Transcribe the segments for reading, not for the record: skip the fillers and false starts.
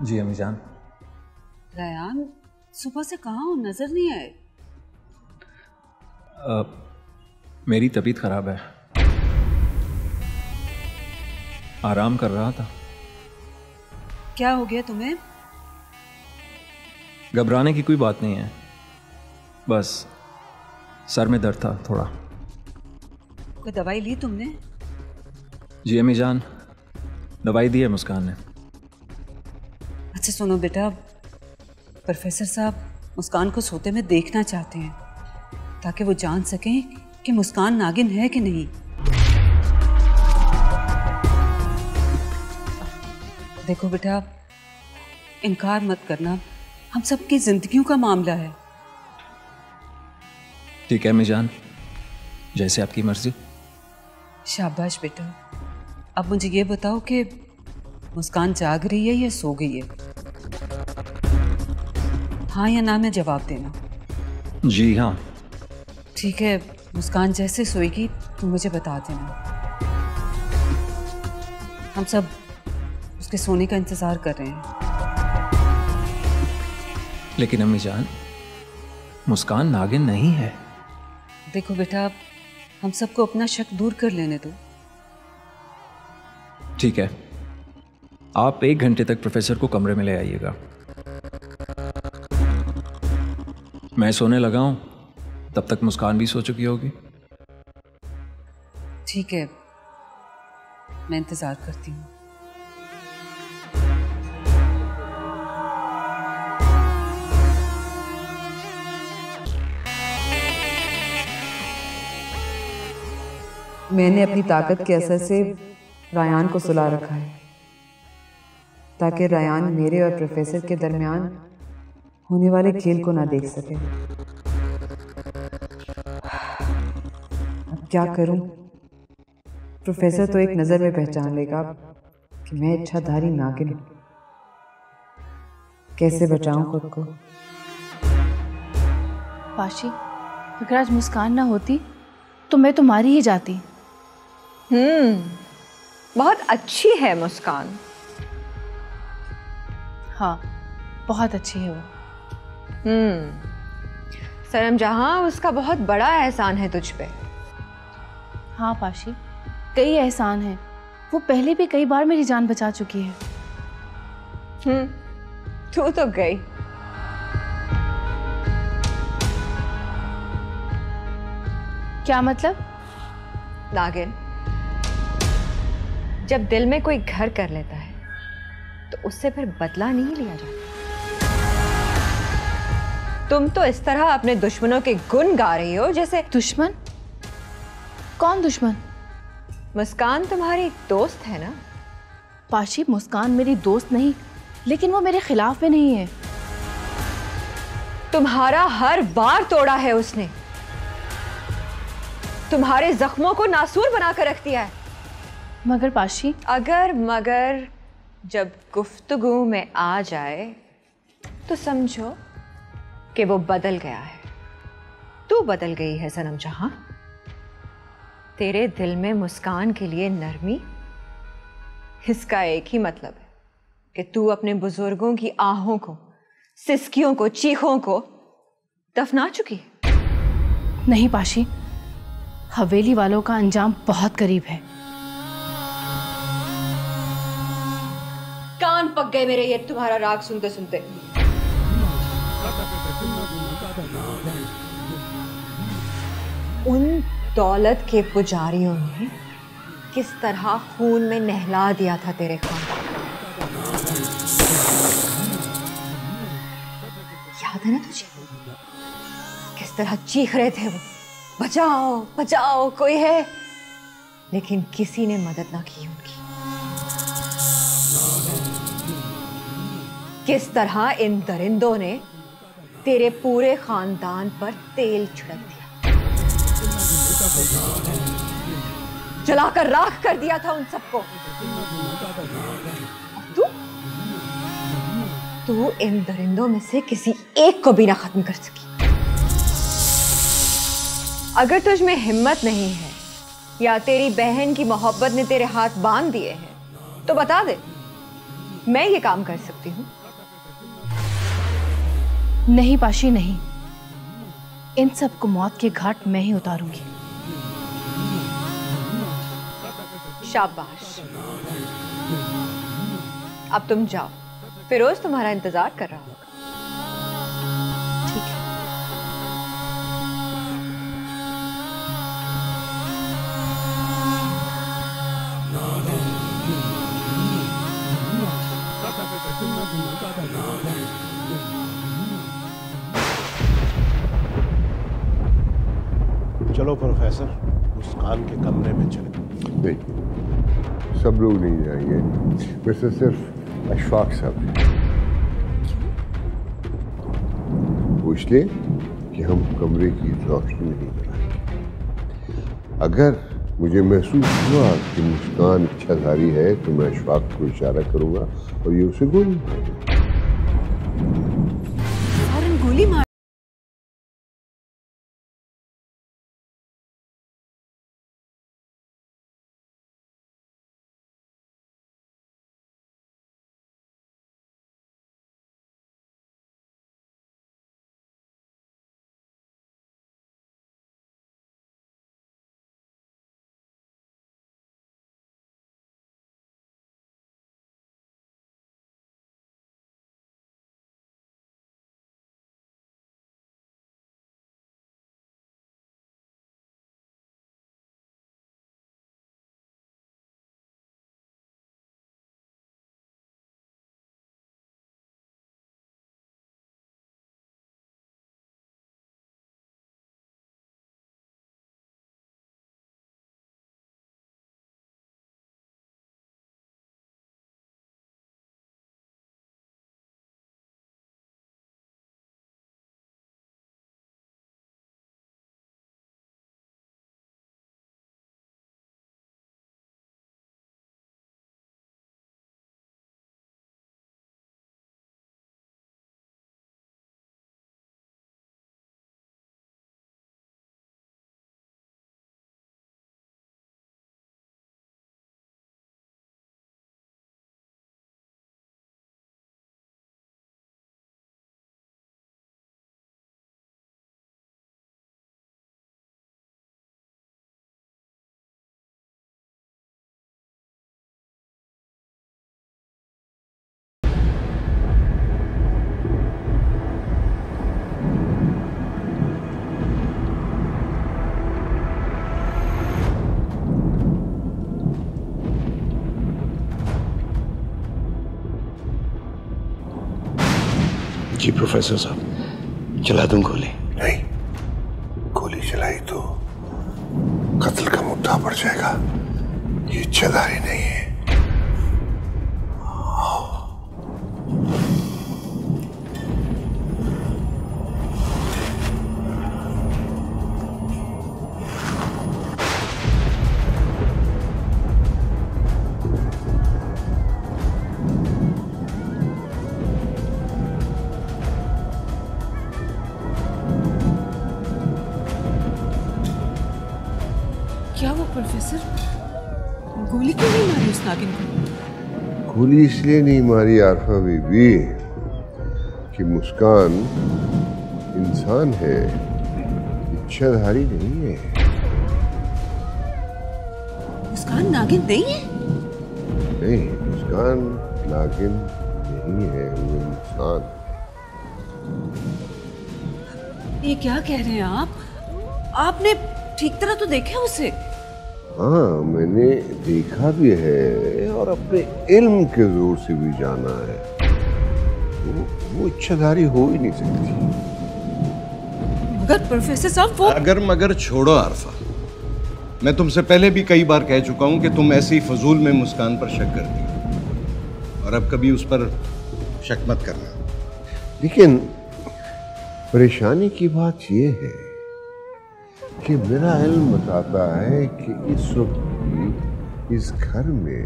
जी अम्मी जान। रयान सुबह से कहाँ हो, नजर नहीं आए। मेरी तबीयत खराब है, आराम कर रहा था। क्या हो गया तुम्हें? घबराने की कोई बात नहीं है, बस सर में दर्द था थोड़ा। कोई दवाई ली तुमने? जी अम्मी जान, दवाई दी है मुस्कान ने। अच्छा सुनो बेटा, प्रोफेसर साहब मुस्कान को सोते में देखना चाहते हैं ताकि वो जान सकें कि मुस्कान नागिन है कि नहीं। देखो बेटा, इनकार मत करना, हम सबकी जिंदगियों का मामला है। ठीक है अम्मी जान, जैसे आपकी मर्जी। शाबाश बेटा। अब मुझे ये बताओ कि मुस्कान जाग रही है या सो गई है? हाँ या ना में जवाब देना। जी हाँ। ठीक है, मुस्कान जैसे सोएगी तुम मुझे बता देना। हम सब उसके सोने का इंतजार कर रहे हैं। लेकिन अम्मी जान, मुस्कान नागिन नहीं है। देखो बेटा, हम सबको अपना शक दूर कर लेने दो। ठीक है, आप 1 घंटे तक प्रोफेसर को कमरे में ले आइएगा। मैं सोने लगा हूं, तब तक मुस्कान भी सो चुकी होगी। ठीक है, मैं इंतजार करती हूँ। मैंने अपनी ताकत के असर से रायान को सुला रखा है ताकि रायान मेरे और प्रोफेसर के दरमियान होने वाले खेल को ना देख सके। अब क्या करूं? प्रोफेसर तो एक नजर में पहचान लेगा कि मैं इच्छाधारी नागिन हूं। कैसे बचाऊं खुद को? पाशी, अगर आज मुस्कान ना होती तो मैं तो मारी ही जाती। बहुत अच्छी है मुस्कान। हाँ, बहुत अच्छी है वो। सनम जहां, उसका बहुत बड़ा एहसान है तुझ पे। हाँ पाशी, कई एहसान हैं। वो पहले भी कई बार मेरी जान बचा चुकी है। तू तो गई। क्या मतलब? नागिन, जब दिल में कोई घर कर लेता है तो उससे फिर बदला नहीं लिया जाता। तुम तो इस तरह अपने दुश्मनों के गुण गा रही हो जैसे। दुश्मन? कौन दुश्मन? मुस्कान तुम्हारी दोस्त है ना? पाशी, मुस्कान मेरी दोस्त नहीं, लेकिन वो मेरे खिलाफ में नहीं है। तुम्हारा हर बार तोड़ा है उसने, तुम्हारे जख्मों को नासूर बनाकर रख दिया है। मगर पाशी, अगर मगर जब गुफ्तगू में आ जाए तो समझो कि वो बदल गया है। तू बदल गई है सनम जहां। तेरे दिल में मुस्कान के लिए नरमी, इसका एक ही मतलब है कि तू अपने बुजुर्गों की आहों को, सिसकियों को, चीखों को दफना चुकी है। नहीं पाशी, हवेली वालों का अंजाम बहुत करीब है। कान पक गए मेरे ये तुम्हारा राग सुनते सुनते। उन दौलत के पुजारियों ने किस तरह खून में नहला दिया था तेरे खानदान। याद है ना तुझे? किस तरह चीख रहे थे वो, बचाओ बचाओ, कोई है, लेकिन किसी ने मदद ना की उनकी। किस तरह इन दरिंदों ने तेरे पूरे खानदान पर तेल छिड़क दिया, जलाकर राख कर दिया था उन सबको। तू इन दरिंदों में से किसी एक को भी ना खत्म कर सकी। अगर तुझ में हिम्मत नहीं है या तेरी बहन की मोहब्बत ने तेरे हाथ बांध दिए हैं तो बता दे, मैं ये काम कर सकती हूँ? नहीं पाशी नहीं, इन सबको मौत के घाट मैं ही उतारूंगी। शाबाश। अब तुम जाओ, फिरोज तुम्हारा इंतजार कर रहा होगा। ठीक है। चलो प्रोफेसर, मुस्कान के कमरे में चले। नहीं, सब लोग नहीं जाएंगे, वैसे सिर्फ अशफाक साहब। वो इसलिए कि हम कमरे की रोशनी नहीं जलाएंगे। अगर मुझे महसूस हुआ कि मुस्कान इच्छाधारी है तो मैं अशफाक को इशारा करूंगा और ये उसे गोली मारेगा। फौरन गोली मार। जी प्रोफेसर साहब, चला दूं गोली? नहीं, गोली चलाई तो कत्ल का मुद्दा बढ़ जाएगा। ये इच्छाधारी नहीं है। क्या वो प्रोफेसर गोली क्यों नहीं मारी उस नागिन को? गोली इसलिए नहीं मारी आरफा बीबी कि मुस्कान इंसान है, इच्छाधारी नहीं है। मुस्कान नागिन नहीं है? नहीं, मुस्कान नागिन नहीं है, वो इंसान। ये क्या कह रहे हैं आप? आपने ठीक तरह तो देखा उसे? हाँ, मैंने देखा भी है और अपने इल्म के जोर से भी जाना है। वो इच्छाधारी हो ही नहीं सकती। मगर प्रोफेसर साहब वो अगर मगर छोड़ो आरफा, मैं तुमसे पहले भी कई बार कह चुका हूं कि तुम ऐसी फजूल में मुस्कान पर शक करती हो और अब कभी उस पर शक मत करना। लेकिन परेशानी की बात यह है कि मेरा इल्म बताता है कि इस वक्त भी इस घर में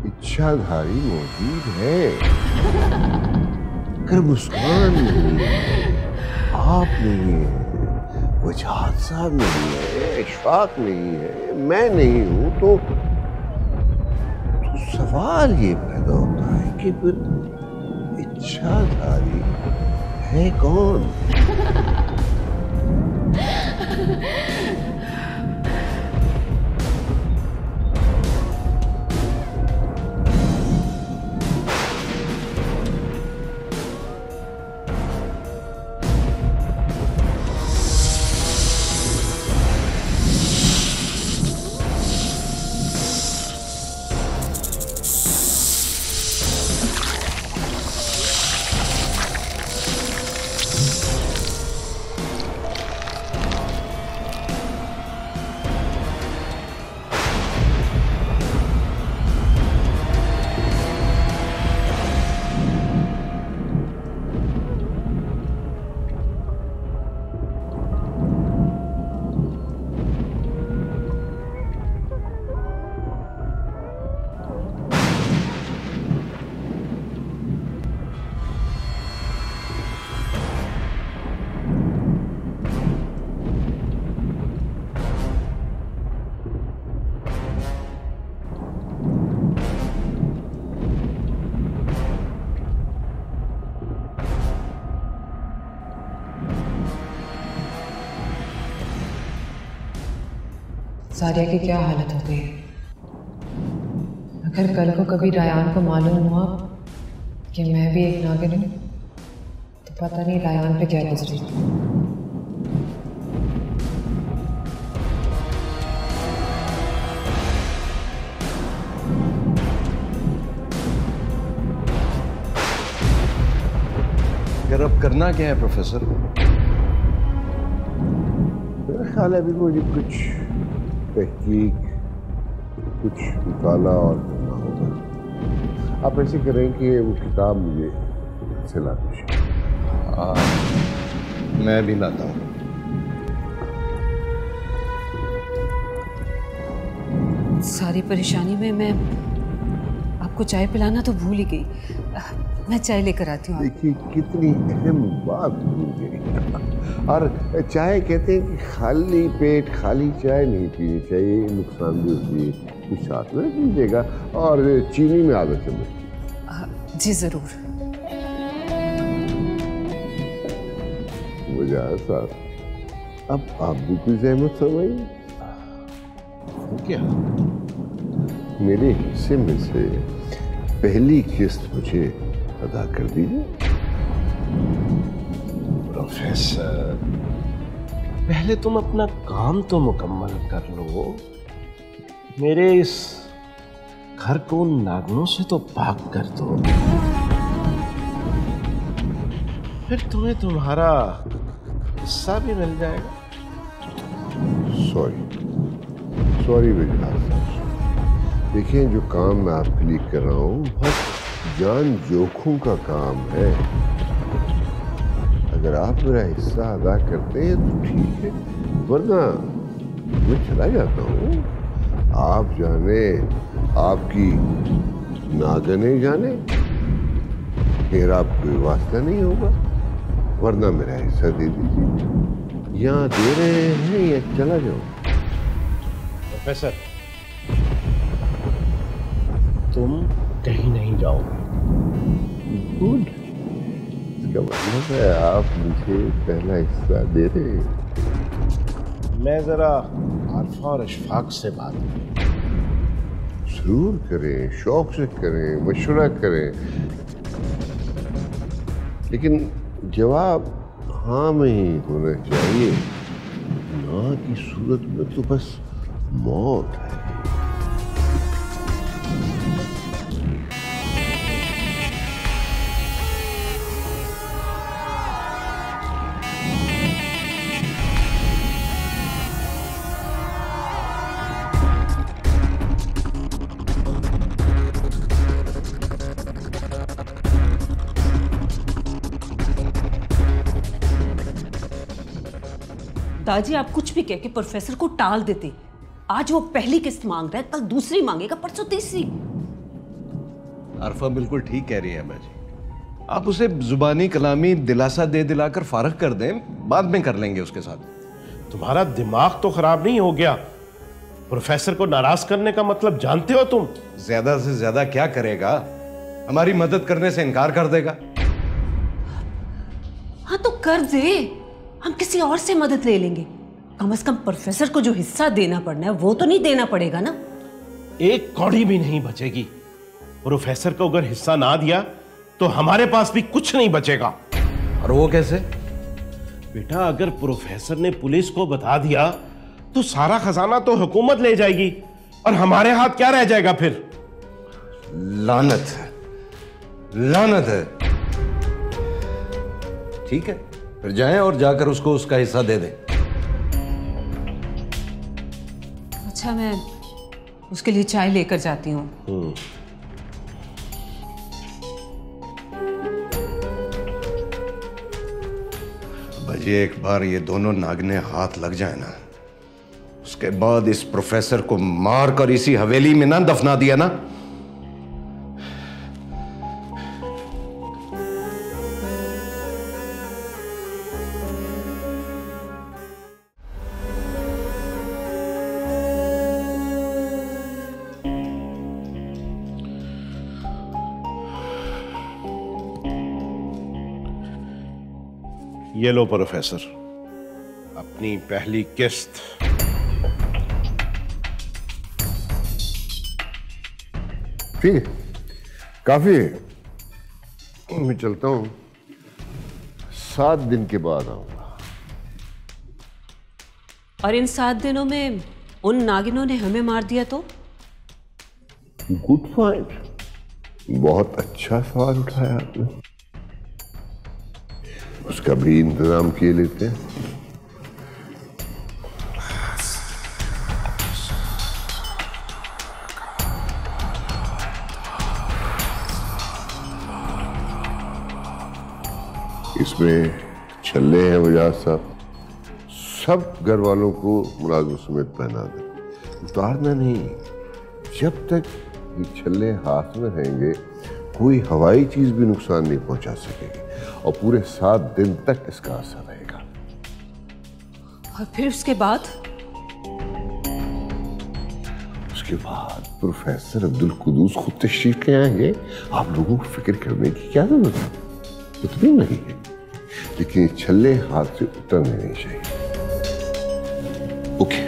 इच्छाधारी मौजूद है। अगर मुस्कान नहीं है, आप नहीं है, वजाहत साहब नहीं है, इशफाक नहीं है, मैं नहीं हूं, तो सवाल ये पैदा होता है फिर इच्छाधारी है कौन? सारिया की क्या हालत हो गई है? अगर कल को कभी रायान को मालूम हुआ कि मैं भी एक नागिन हूं तो पता नहीं रायान पे क्या गुजरी। फिर अब करना क्या है प्रोफेसर? मेरा ख्याल है अभी मुझे कुछ तहकीक, कुछ मुताला और करना होगा। आप ऐसे करें कि वो किताब मुझे से ला दीजिए। मैं भी लाता हूँ। सारी परेशानी में मैं आपको चाय पिलाना तो भूल ही गई। मैं चाय लेकर आती हूँ। देखिए कितनी अहम बात भूल गई। और चाय कहते हैं कि खाली पेट खाली चाय नहीं पीनी चाहिए, नुकसान भी होती है। कुछ साथ में पीजिएगा और चीनी में आधा चम्मच। जी जरूर। वजह साहब, अब आप भी कुछ जहमत फरमाइए। क्या? मेरे हिस्से में से पहली किस्त मुझे अदा कर दीजिए। प्रोफेसर, पहले तुम अपना काम तो मुकम्मल कर लो। मेरे इस घर को उन नागनों से तो पाक कर दो, फिर तुम्हें तुम्हारा हिस्सा भी मिल जाएगा। सॉरी वजह साहब। देखिए जो काम मैं आपके लिए कर रहा हूँ बहुत जान जोखिम का काम है। अगर आप मेरा हिस्सा अदा करते हैं तो ठीक है, वरना मैं चला जाता हूँ। आप जाने, आपकी नागने जाने, मेरा कोई वास्ता नहीं होगा। वरना मेरा हिस्सा दे दीजिए। यहाँ दे रहे हैं या चला जाऊँ? प्रोफेसर, तुम कहीं नहीं जाओगे। गुड, इसका मतलब है आप मुझे पहला हिस्सा दे रहे हैं। मैं जरा आरफा और इशफाक से बात करूं। जरूर करें, शौक से करें, मशवरा करें, लेकिन जवाब हाँ में ही होना चाहिए। ना की सूरत में तो बस मौत है। दादी आप कुछ भी कह के प्रोफेसर को टाल देते। आज वो पहली किस्त मांग रहा है, कल दूसरी मांगेगा, परसों तीसरी। आरफा बिल्कुल ठीक कह रही है अम्मा जी। आप उसे जुबानी कलामी दिलासा दे दिलाकर फारग कर दें, बाद में कर लेंगे उसके साथ। तुम्हारा दिमाग तो खराब नहीं हो गया? प्रोफेसर को नाराज करने का मतलब जानते हो तुम? ज्यादा से ज्यादा क्या करेगा? हमारी मदद करने से इनकार कर देगा। हाँ तो कर दे, हम किसी और से मदद ले लेंगे। कम से कम प्रोफेसर को जो हिस्सा देना पड़ना है वो तो नहीं देना पड़ेगा ना। एक कौड़ी भी नहीं बचेगी। प्रोफेसर को अगर हिस्सा ना दिया तो हमारे पास भी कुछ नहीं बचेगा। और वो कैसे? बेटा, अगर प्रोफेसर ने पुलिस को बता दिया तो सारा खजाना तो हुकूमत ले जाएगी और हमारे हाथ क्या रह जाएगा फिर? लानत है, लानत है। ठीक है, फिर जाएं और जाकर उसको उसका हिस्सा दे दें। अच्छा, मैं उसके लिए चाय लेकर जाती हूँ। बजे एक बार ये दोनों नागने हाथ लग जाए ना, उसके बाद इस प्रोफेसर को मार कर इसी हवेली में ना दफना दिया ना, ये लो प्रोफेसर, अपनी पहली किस्त। ठीक है, काफी है। मैं चलता हूं, 7 दिन के बाद आऊंगा। और इन 7 दिनों में उन नागिनों ने हमें मार दिया तो? गुड पॉइंट, बहुत अच्छा सवाल उठाया आपने। उसका भी इंतजाम किए लेते हैं। इसमें छल्ले हैं वजाद साहब, सब घर वालों को मुलाजिम समेत पहना दें। उतारना नहीं, जब तक ये छल्ले हाथ में रहेंगे कोई हवाई चीज भी नुकसान नहीं पहुंचा सकेगी और पूरे 7 दिन तक इसका असर रहेगा। और फिर उसके बाद? उसके बाद प्रोफेसर अब्दुल कुदूस खुद तशरीफ ले आएंगे। आप लोगों को फिक्र करने की क्या जरूरत है? उतनी नहीं है, लेकिन ये छल्ले हाथ से उतरने नहीं चाहिए। Okay.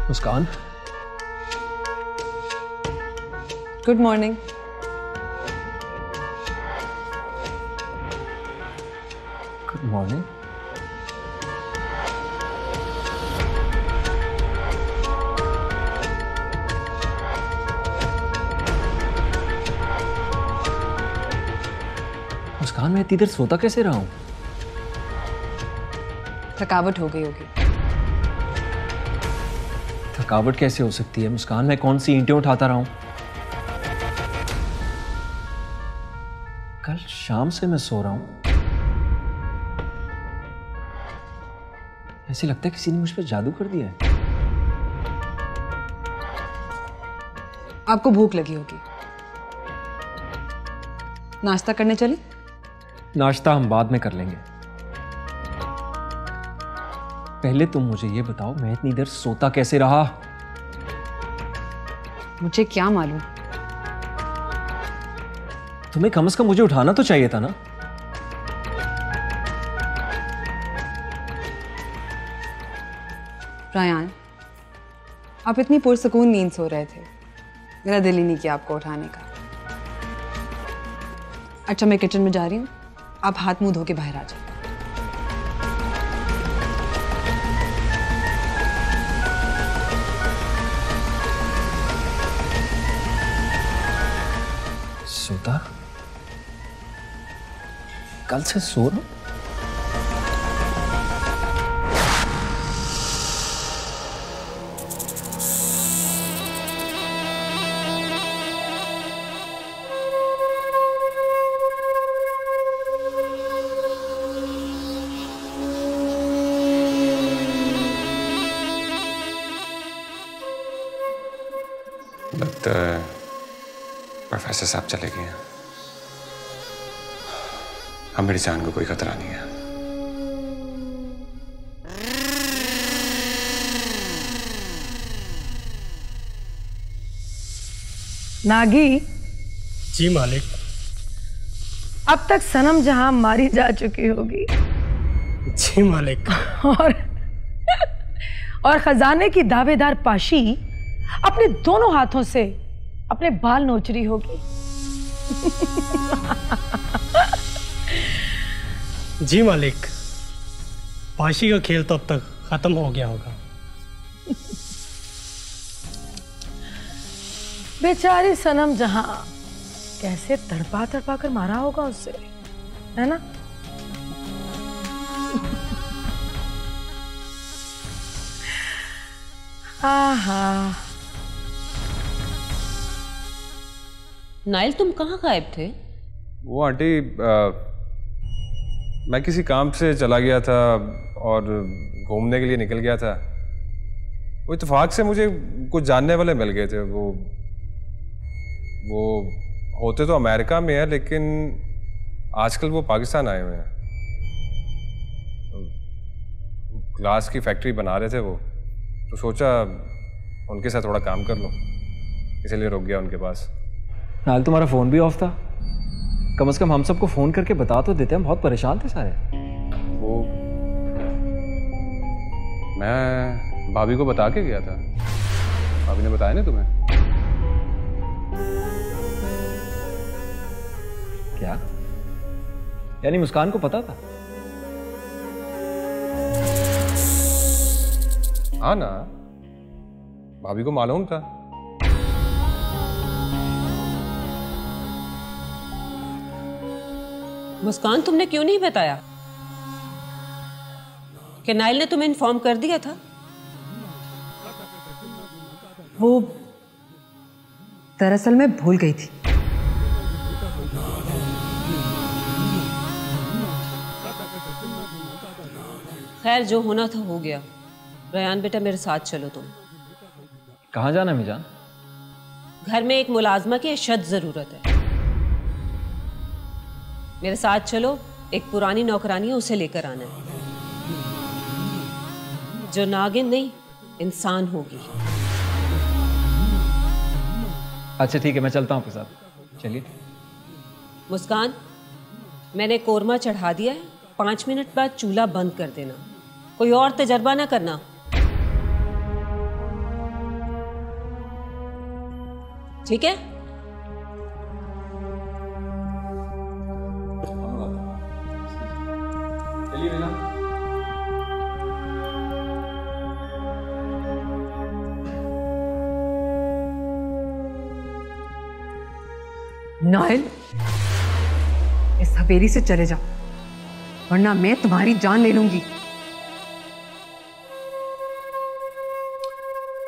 Muskan, good morning. Good morning. Muskan, मैं इतनी देर सोता कैसे रहा हूं? थकावट हो गई होगी। थकावट कैसे हो सकती है मुस्कान? मैं कौन सी ईंटें उठाता रहा हूं? कल शाम से मैं सो रहा हूं। ऐसे लगता है किसी ने मुझ पर जादू कर दिया है। आपको भूख लगी होगी, नाश्ता करने चले? नाश्ता हम बाद में कर लेंगे। पहले तुम मुझे ये बताओ, मैं इतनी देर सोता कैसे रहा? मुझे क्या मालूम। तुम्हें कम से कम मुझे उठाना तो चाहिए था ना। रायान, आप इतनी पुरसकून नींद सो रहे थे, मेरा दिल ही नहीं किया आपको उठाने का। अच्छा, मैं किचन में जा रही हूँ, आप हाथ मुंह धो के बाहर आ जाओ। सोता? कल से सो रहा? लगता है प्रोफेसर साहब चले गए हैं। अब मेरी जान को कोई खतरा नहीं है। नागी। जी मालिक। अब तक सनम जहां मारी जा चुकी होगी। जी मालिक। और खजाने की दावेदार पाशी अपने दोनों हाथों से अपने बाल नोच रही होगी। जी मालिक, पाशी का खेल तो अब तक खत्म हो गया होगा। बेचारी सनम जहां कैसे तड़पा तड़पा कर मारा होगा उससे, है ना? आहा। नाइल, तुम कहाँ गायब थे? वो आंटी, मैं किसी काम से चला गया था और घूमने के लिए निकल गया था। वो इत्तेफाक से मुझे कुछ जानने वाले मिल गए थे। वो होते तो अमेरिका में है, लेकिन आजकल वो पाकिस्तान आए हुए हैं। ग्लास की फैक्ट्री बना रहे थे वो, तो सोचा उनके साथ थोड़ा काम कर लो, इसलिए रुक गया उनके पास। नाल, तुम्हारा फ़ोन भी ऑफ था। कम से कम हम सबको फ़ोन करके बता तो देते, हम बहुत परेशान थे सारे। वो मैं भाभी को बता के गया था। भाभी ने बताया ना तुम्हें? क्या? यानी मुस्कान को पता था? हाँ ना, भाभी को मालूम था। मुस्कान, तुमने क्यों नहीं बताया कि नाइल ने तुम्हें इन्फॉर्म कर दिया था? वो दरअसल मैं भूल गई थी। खैर, जो होना था हो गया। रयान बेटा, मेरे साथ चलो। तुम कहाँ जाना है मीजान? घर में एक मुलाजमा की अशद जरूरत है। मेरे साथ चलो। एक पुरानी नौकरानी है, उसे लेकर आना है, जो नागिन नहीं इंसान होगी। अच्छा ठीक है, मैं चलता हूँ आपके साथ। चलिए। मुस्कान, मैंने कोरमा चढ़ा दिया है। 5 मिनट बाद चूल्हा बंद कर देना। कोई और तजर्बा ना करना। ठीक है? नाइल, इस हवेली से चले जाओ, वरना मैं तुम्हारी जान ले लूंगी।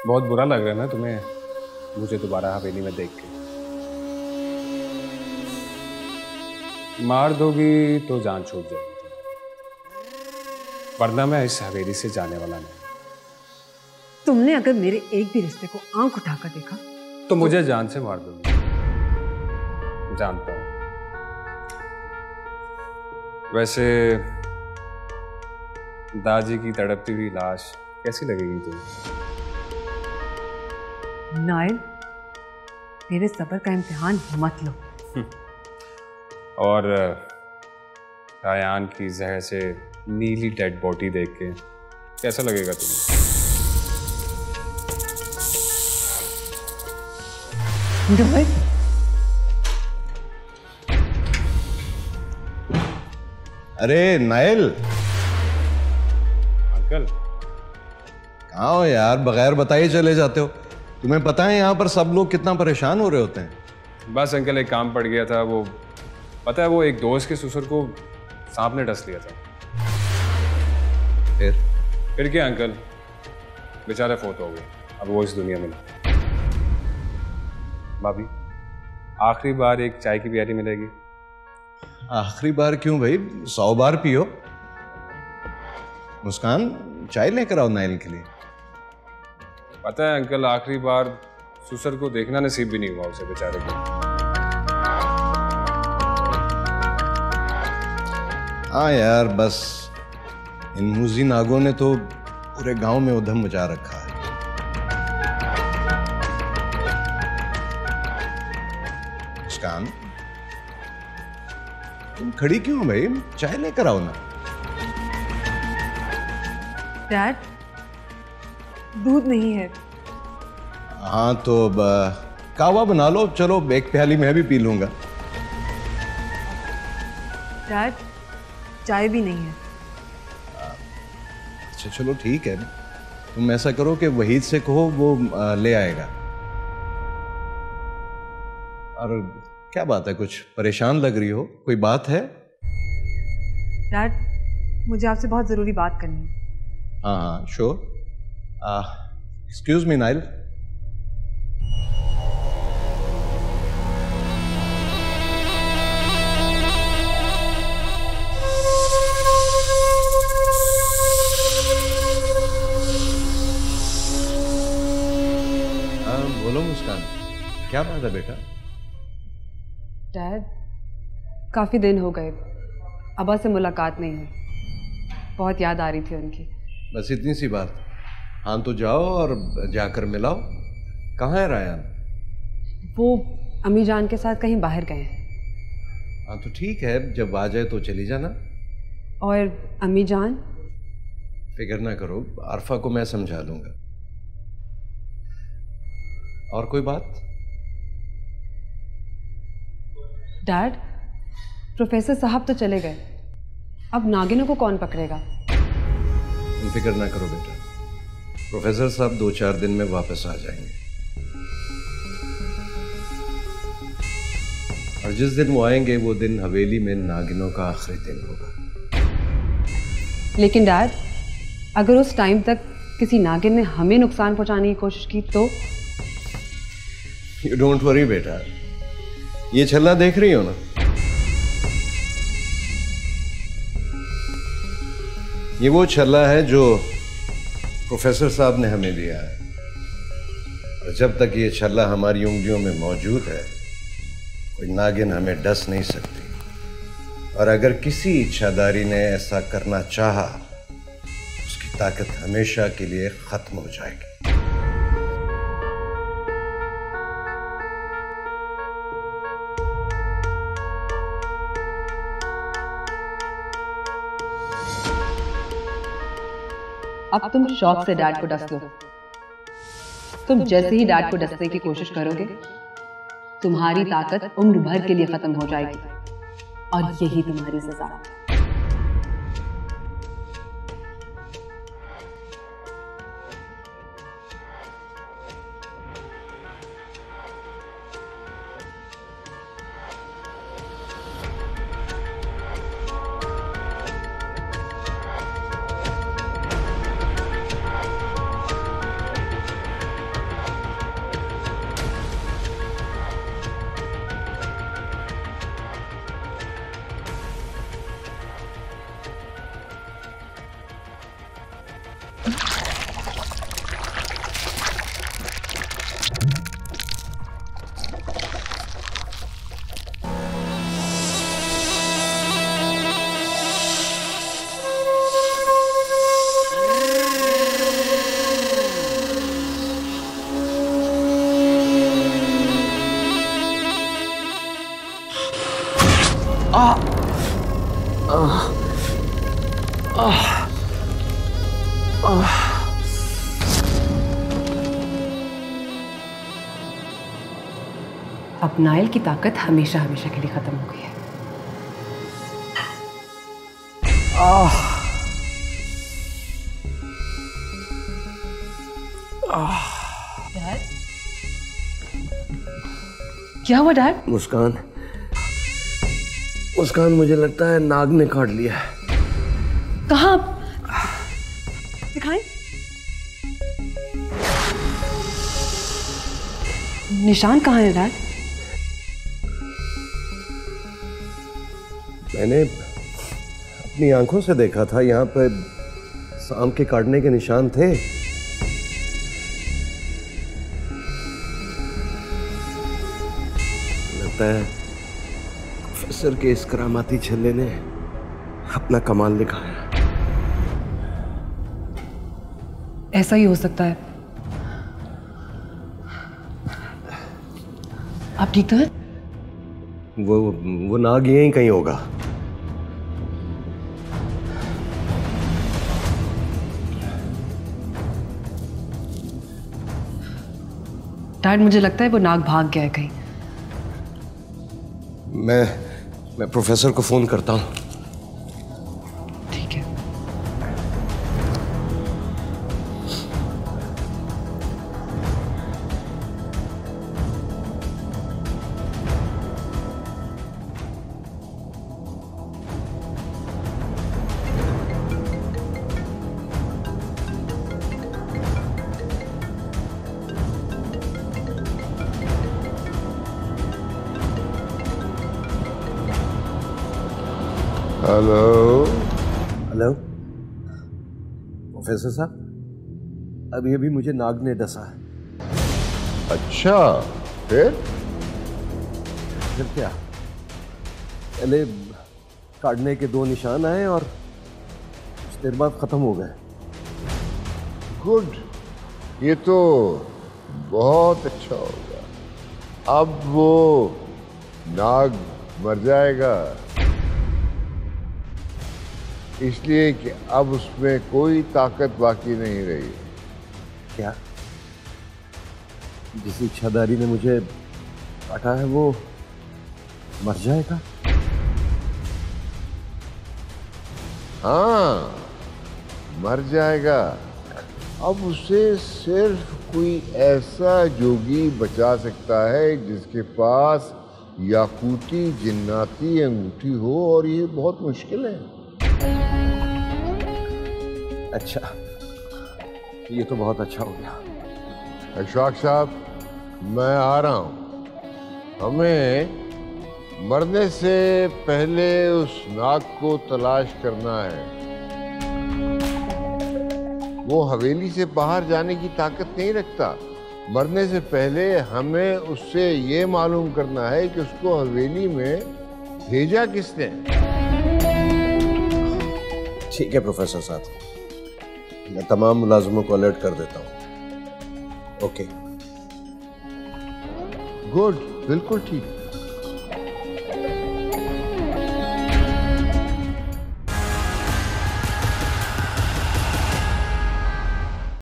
बहुत बुरा लग रहा है ना तुम्हें मुझे दोबारा हवेली में देख के? मार दोगी तो जान छूट जाएगी, वरना मैं इस हवेली से जाने वाला नहीं। तुमने अगर मेरे एक भी रिश्ते को आंख उठाकर देखा तो मुझे जान से मार दोगी, जानता हूं। वैसे दादी की तड़पती हुई लाश कैसी लगेगी तुम्हें? नाइल, मेरे सब्र का इम्तिहान मत लो। और रायान की जहर से नीली डेड बॉडी देख के कैसा लगेगा तुम्हें? भाई अरे नाइल, अंकल कहाँ हो यार? बगैर बताए चले जाते हो। तुम्हें पता है यहाँ पर सब लोग कितना परेशान हो रहे होते हैं। बस अंकल एक काम पड़ गया था, वो पता है वो एक दोस्त के ससुर को सांप ने डस लिया था। फिर क्या अंकल, बेचारे फौत हो गए, अब वो इस दुनिया में नहीं। भाभी आखिरी बार एक चाय की प्याली मिलेगी। आखिरी बार क्यों भाई, 100 बार पियो। मुस्कान चाय लेकर आओ नाइल के लिए। पता है अंकल आखिरी बार ससुर को देखना नसीब भी नहीं हुआ उसे बेचारे को। हाँ यार, बस इन मूजी नागों ने तो पूरे गांव में उधम मचा रखा है। मुस्कान तुम खड़ी क्यों हो भाई? चाय लेकर आओ ना। डैड, दूध नहीं है। हाँ तो कावा बना लो, चलो एक प्याली मैं भी पी लूंगा। डैड, चाय भी नहीं है। अच्छा चलो ठीक है, तुम ऐसा करो कि वहीद से कहो, वो ले आएगा। और क्या बात है, कुछ परेशान लग रही हो, कोई बात है? डैड, मुझे आपसे बहुत ज़रूरी बात करनी है। हाँ हाँ श्योर। Excuse me Nile. बोलो मुस्कान, क्या बात है बेटा? डैड, काफ़ी दिन हो गए, अब्बा से मुलाकात नहीं हुई, बहुत याद आ रही थी उनकी। बस इतनी सी बात। हाँ तो जाओ और जाकर मिलाओ। कहाँ है रायन? वो अम्मी जान के साथ कहीं बाहर गए हैं। हाँ तो ठीक है, जब आ जाए तो चली जाना। और अम्मी जान? फिक्र ना करो, आरफा को मैं समझा लूंगा। और कोई बात? डैड, प्रोफेसर साहब तो चले गए, अब नागिनों को कौन पकड़ेगा? तुम फिक्र ना करो बेटा, प्रोफेसर साहब 2-4 दिन में वापस आ जाएंगे। और जिस दिन वो आएंगे वो दिन हवेली में नागिनों का आखिरी दिन होगा। लेकिन डैड, अगर उस टाइम तक किसी नागिन ने हमें नुकसान पहुंचाने की कोशिश की तो? यू डोंट वरी बेटा, ये छल्ला देख रही हो ना, ये वो छल्ला है जो प्रोफेसर साहब ने हमें दिया है। और जब तक ये छल्ला हमारी उंगलियों में मौजूद है, कोई नागिन हमें डस नहीं सकती। और अगर किसी इच्छादारी ने ऐसा करना चाहा, उसकी ताकत हमेशा के लिए खत्म हो जाएगी। अब तुम शौक से डैड को डस लो। तुम जैसे ही डैड को डसने की कोशिश करोगे, तुम्हारी ताकत उम्र भर के लिए खत्म हो जाएगी, और यही तुम्हारी सजा है। अब नायल की ताकत हमेशा हमेशा के लिए खत्म हो गई है। डैड, क्या हुआ डैड? मुस्कान, मुस्कान, मुझे लगता है नाग ने काट लिया है। कहाँ? दिखाएं। निशान कहाँ है डैड? मैंने अपनी आंखों से देखा था, यहाँ पे सांप के काटने के निशान थे। लगता है प्रोफेसर के इस करामाती छल्ले ने अपना कमाल दिखाया। ऐसा ही हो सकता है। आप ठीक तो हैं? वो नाग यहीं कहीं होगा। डैड, मुझे लगता है वो नाग भाग गया है कहीं। मैं प्रोफेसर को फोन करता हूं। ठीक है। हेलो हेलो प्रोफेसर साहब, अभी अभी मुझे नाग ने डसा है। अच्छा, फिर क्या? पहले काटने के 2 निशान आए और कुछ देर बाद खत्म हो गए। गुड, ये तो बहुत अच्छा होगा। अब वो नाग मर जाएगा, इसलिए कि अब उसमें कोई ताकत बाकी नहीं रही। क्या? जिस इच्छाधारी ने मुझे काटा है वो मर जाएगा? हाँ, मर जाएगा। अब उसे सिर्फ कोई ऐसा जोगी बचा सकता है जिसके पास याकूती जिन्नाती अंगूठी हो, और ये बहुत मुश्किल है। अच्छा, ये तो बहुत अच्छा हो गया। अशफाक साहब, मैं आ रहा हूं। हमें मरने से पहले उस नाग को तलाश करना है। वो हवेली से बाहर जाने की ताकत नहीं रखता। मरने से पहले हमें उससे ये मालूम करना है कि उसको हवेली में भेजा किसने। ठीक है प्रोफेसर साहब, मैं तमाम मुलाजिमों को अलर्ट कर देता हूँ। ओके। गुड, बिल्कुल ठीक।